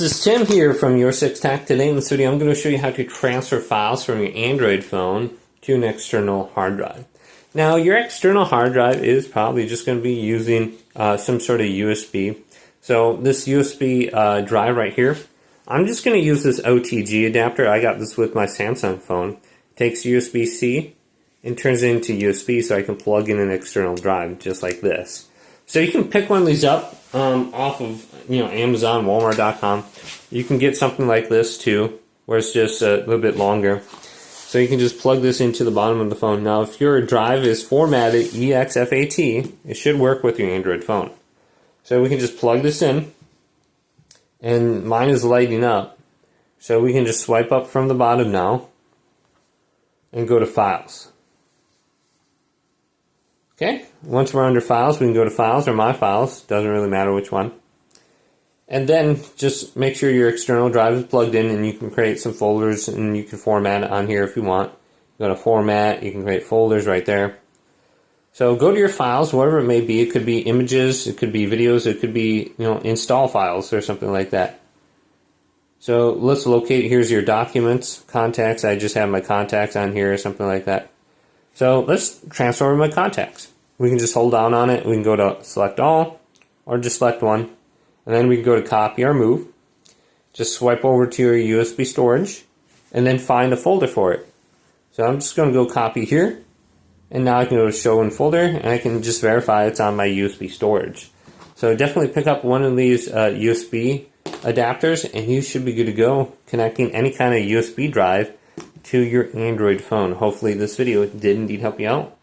This is Tim here from Your 6 Tech. Today in this video I'm going to show you how to transfer files from your Android phone to an external hard drive. Now your external hard drive is probably just going to be using some sort of USB. So this USB drive right here, I'm just going to use this OTG adapter. I got this with my Samsung phone. It takes USB-C and turns it into USB so I can plug in an external drive just like this. So you can pick one of these up off of Amazon, Walmart.com. You can get something like this too, where it's just a little bit longer. So you can just plug this into the bottom of the phone. Now, if your drive is formatted exFAT, it should work with your Android phone. So we can just plug this in, and mine is lighting up. So we can just swipe up from the bottom now and go to Files. Okay, once we're under Files, we can go to Files or My Files, doesn't really matter which one. And then just make sure your external drive is plugged in, and you can create some folders and you can format it on here if you want. Go to Format, you can create folders right there. So go to your files, whatever it may be. It could be images, it could be videos, it could be install files or something like that. So let's locate, here's your documents, contacts. I just have my contacts on here or something like that. So let's transfer over my contacts. We can just hold down on it. We can go to select all or just select one. And then we can go to copy or move. Just swipe over to your USB storage and then find a folder for it. So I'm just going to go copy here. And now I can go to show in folder and I can just verify it's on my USB storage. So definitely pick up one of these USB adapters and you should be good to go connecting any kind of USB drive to your Android phone. Hopefully this video did indeed help you out.